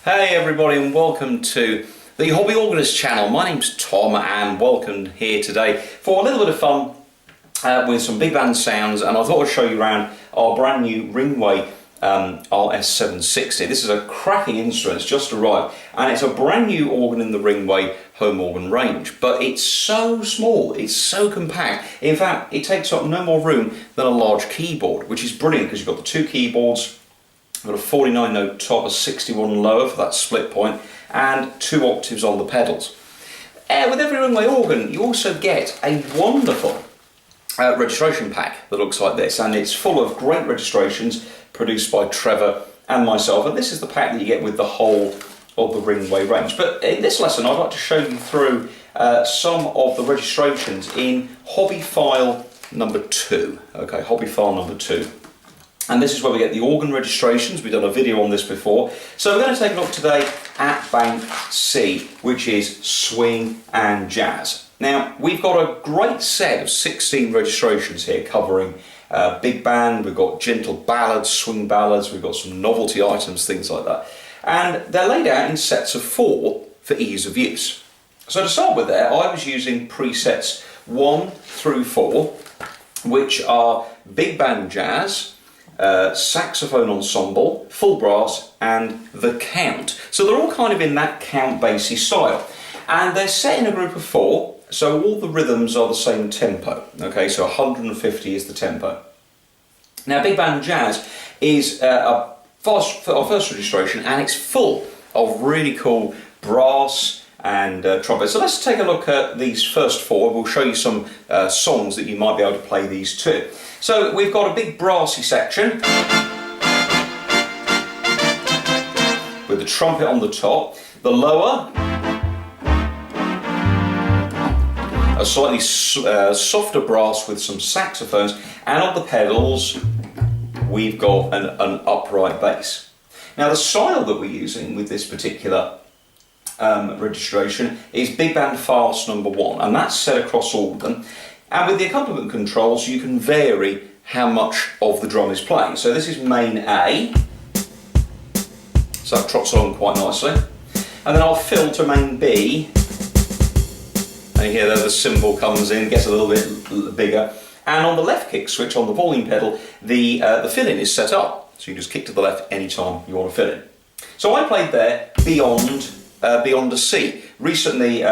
Hey everybody, and welcome to the Hobby Organist channel. My name's Tom and welcome here today for a little bit of fun with some big band sounds, and I thought I'd show you around our brand new Ringway RS760. This is a cracking instrument. It's just arrived and it's a brand new organ in the Ringway home organ range, but it's so small, it's so compact. In fact, it takes up no more room than a large keyboard, which is brilliant because you've got the two keyboards. I've got a 49 note top, a 61 lower for that split point, and 2 octaves on the pedals. With every Ringway organ you also get a wonderful registration pack that looks like this, and it's full of great registrations produced by Trevor and myself, and this is the pack that you get with the whole of the Ringway range. But in this lesson I'd like to show you through some of the registrations in hobby file number 2. Okay, hobby file number 2. And this is where we get the organ registrations. We've done a video on this before. So we're going to take a look today at Bank C, which is swing and jazz. Now, we've got a great set of 16 registrations here covering big band, we've got gentle ballads, swing ballads, we've got some novelty items, things like that. And they're laid out in sets of 4 for ease of use. So to start with there, I was using presets 1 through 4, which are big band jazz, saxophone ensemble, full brass, and the count. So they're all kind of in that count bassy style, and they're set in a group of 4, so all the rhythms are the same tempo. Okay, so 150 is the tempo. Now big band jazz is our first registration, and it's full of really cool brass and trumpet. So let's take a look at these first 4. We'll show you some songs that you might be able to play these to. So we've got a big brassy section with the trumpet on the top, the lower, a slightly softer brass with some saxophones, and on the pedals we've got an upright bass. Now the style that we're using with this particular registration is big band fast number 1, and that's set across all of them. And with the accompaniment controls you can vary how much of the drum is playing. So this is main A, so that trots along quite nicely, and then I'll fill to main B, and you hear there the cymbal comes in, gets a little bit bigger, and on the left kick switch on the volume pedal the fill-in is set up, so you just kick to the left anytime you want to fill in. So I played there Beyond a C, recently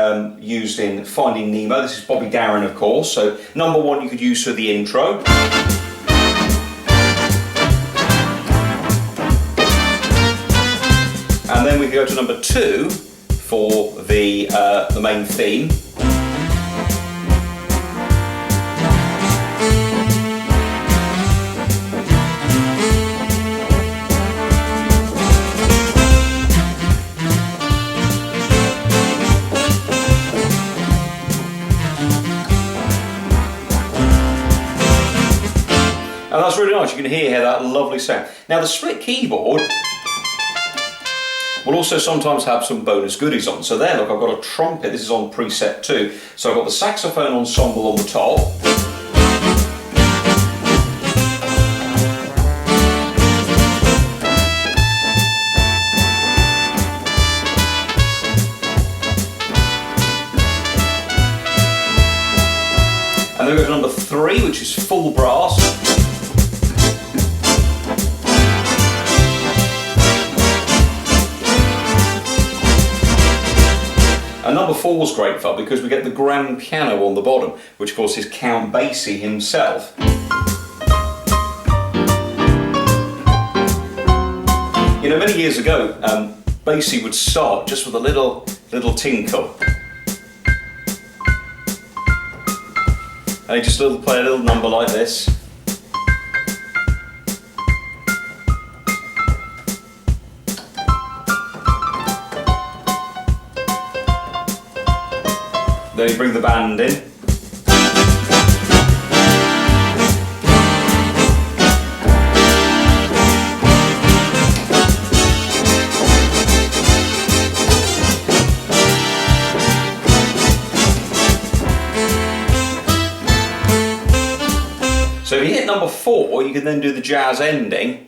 used in Finding Nemo. This is Bobby Darin, of course, so number 1 you could use for the intro. And then we go to number 2 for the main theme. And that's really nice, you can hear that lovely sound. Now the split keyboard will also sometimes have some bonus goodies on. So there, look, I've got a trumpet, this is on preset 2. So I've got the saxophone ensemble on the top. And then we go to number 3, which is full brass. And number 4 is great fun because we get the grand piano on the bottom, which of course is Count Basie himself. You know, many years ago, Basie would start just with a little tinkle. And he just play a little number like this. Then you bring the band in. So if you hit number 4, you can then do the jazz ending.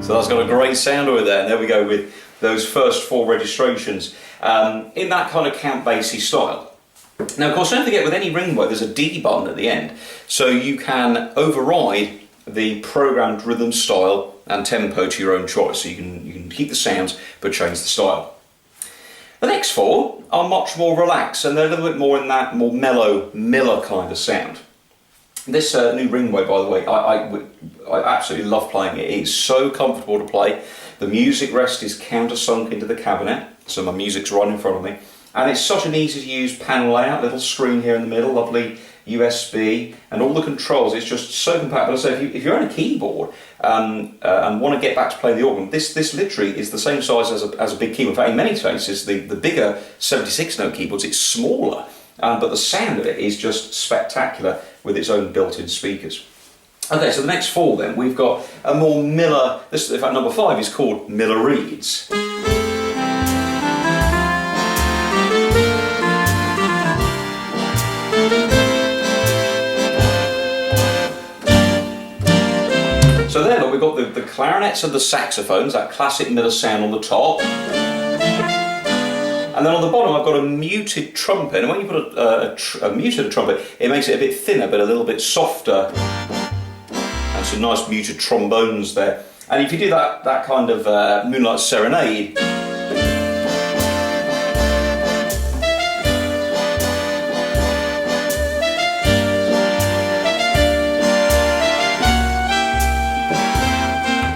So So that's got a great sound over there, and there we go with those first 4 registrations in that kind of count bassy style. Now of course, don't forget, with any Ringway there's a D button at the end, so you can override the programmed rhythm, style and tempo to your own choice. So you can keep the sounds but change the style. The next 4 are much more relaxed, and they're a little bit more in that more mellow, Miller kind of sound. This new Ringway, by the way, I absolutely love playing it. It's so comfortable to play. The music rest is countersunk into the cabinet, so my music's right in front of me. And it's such an easy to use panel layout, little screen here in the middle, lovely USB, and all the controls. It's just so compatible. So if you're on a keyboard and want to get back to playing the organ, this literally is the same size as a big keyboard. In fact, in many cases, the bigger 76-note keyboards, it's smaller, but the sound of it is just spectacular with its own built-in speakers. Okay, so the next 4 then, we've got a more Miller, in fact number 5 is called Miller Reeds. So there, look, we've got the clarinets and the saxophones, that classic Miller sound on the top. And then on the bottom I've got a muted trumpet, and when you put a muted trumpet, it makes it a bit thinner but a little bit softer. And some nice muted trombones there. And if you do that kind of Moonlight Serenade,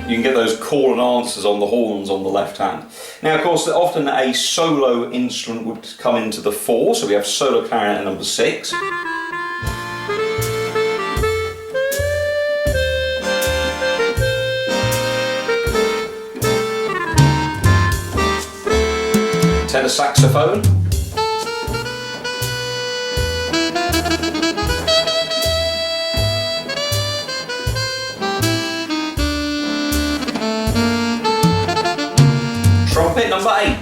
you can get those call and answers on the horns on the left hand. Now of course, often a solo instrument would come into the 4, so we have solo clarinet at number 6. Tenor saxophone. Trumpet number 8.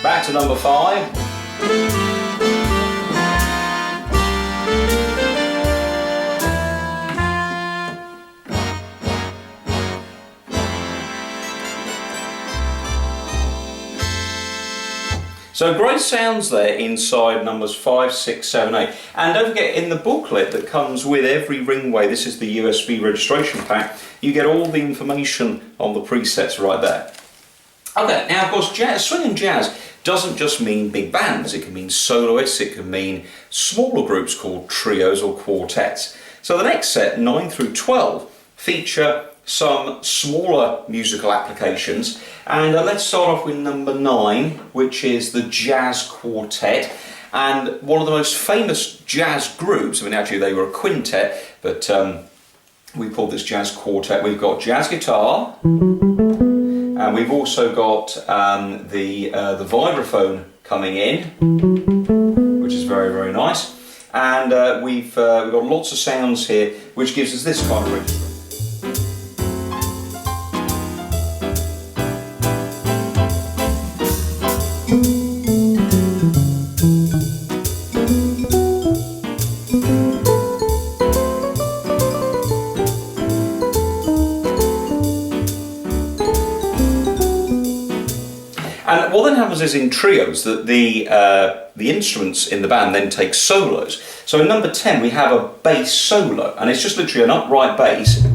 Back to number 5. So great sounds there inside numbers 5, 6, 7, 8. And don't forget, in the booklet that comes with every Ringway, this is the USB registration pack, you get all the information on the presets right there. Okay, now of course, swing and jazz doesn't just mean big bands. It can mean soloists, it can mean smaller groups called trios or quartets. So the next set, 9 through 12, feature some smaller musical applications, and let's start off with number 9, which is the Jazz Quartet, and one of the most famous jazz groups. I mean, actually they were a quintet, but we called this Jazz Quartet. We've got jazz guitar, and we've also got the vibraphone coming in, which is very, very nice, and we've got lots of sounds here, which gives us this kind of rhythm. And what then happens is in trios that the instruments in the band then take solos. So in number 10 we have a bass solo, and it's just literally an upright bass.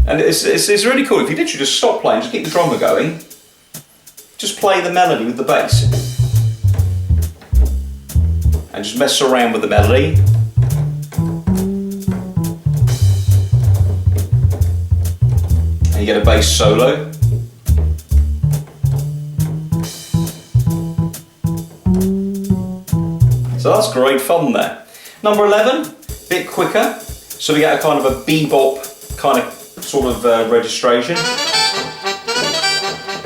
And it's really cool. If you literally just stop playing, just keep the drummer going, just play the melody with the bass. And just mess around with the melody. And you get a bass solo. So that's great fun there. Number 11, a bit quicker. So we get a kind of a bebop kind of sort of registration.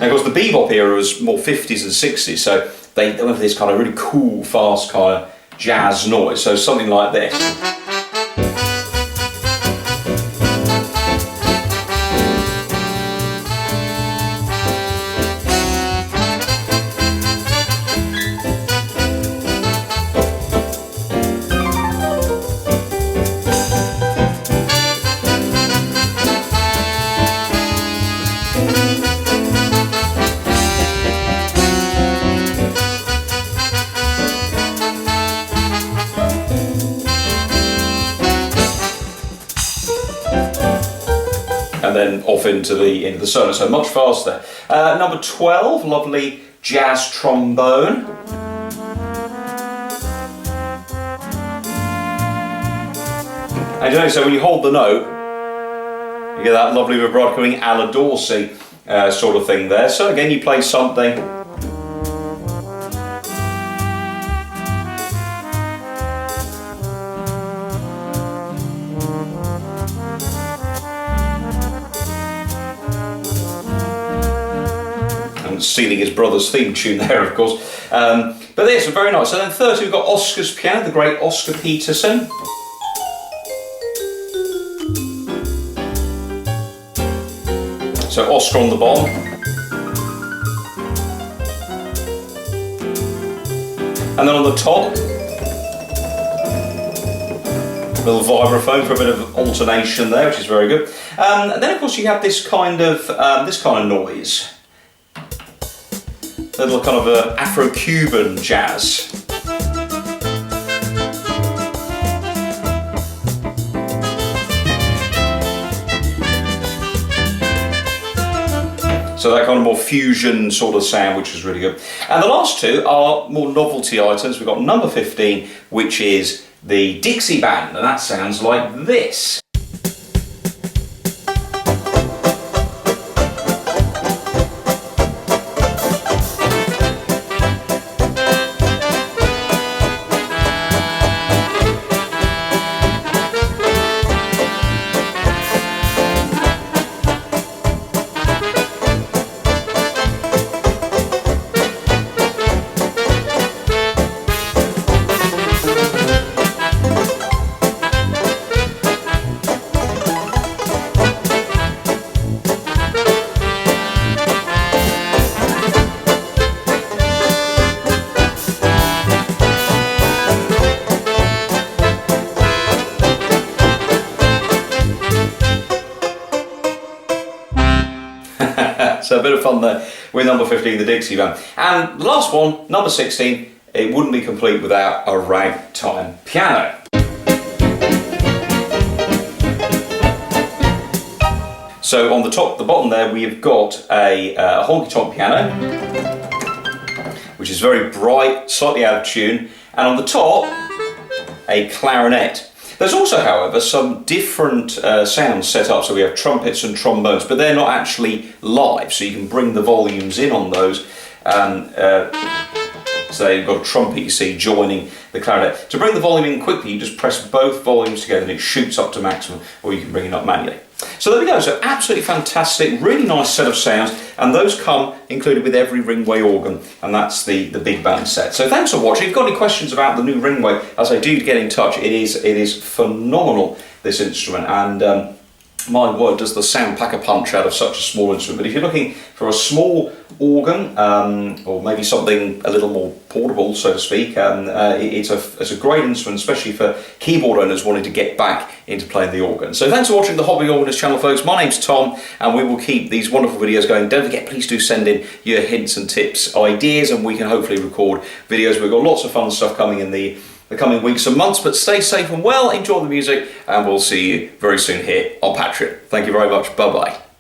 And of course the bebop era was more 50s and 60s, so they went for this kind of really cool, fast kind of jazz noise. So something like this. and then off into the solo, so much faster. Number 12, lovely jazz trombone. And you know, so when you hold the note, you get that lovely vibrato coming, a la Dorsey sort of thing there. So again, you play something. And stealing his brother's theme tune there, of course. But there's very nice. And then 30, we've got Oscar's piano, the great Oscar Peterson. So Oscar on the bottom. And then on the top, a little vibraphone for a bit of alternation there, which is very good. And then of course you have this kind of noise. A little kind of Afro-Cuban jazz. So that kind of more fusion sort of sound, which is really good. And the last two are more novelty items. We've got number 15, which is the Dixie Band, and that sounds like this. So a bit of fun there with number 15, the Dixie Band. And the last one, number 16, it wouldn't be complete without a ragtime piano. So on the top, the bottom there, we've got a honky-tonk piano, which is very bright, slightly out of tune, and on the top, a clarinet. There's also, however, some different sounds set up, so we have trumpets and trombones, but they're not actually live, so you can bring the volumes in on those. So you've got a trumpet, you see, joining the clarinet. To bring the volume in quickly, you just press both volumes together and it shoots up to maximum, or you can bring it up manually. So there we go, so absolutely fantastic, really nice set of sounds, and those come included with every Ringway organ, and that's the big band set. So thanks for watching. If you've got any questions about the new Ringway, as I do, get in touch. It is phenomenal, this instrument, and my word, does the sound pack a punch out of such a small instrument. But if you're looking for a small organ, or maybe something a little more portable, so to speak, it's a great instrument, especially for keyboard owners wanting to get back into playing the organ. So thanks for watching the Hobby Organist channel, folks. My name's Tom, and we will keep these wonderful videos going. Don't forget, please do send in your hints and tips, ideas, and we can hopefully record videos. We've got lots of fun stuff coming in the coming weeks and months, but stay safe and well, enjoy the music, and we'll see you very soon here on Patreon. Thank you very much. Bye-bye.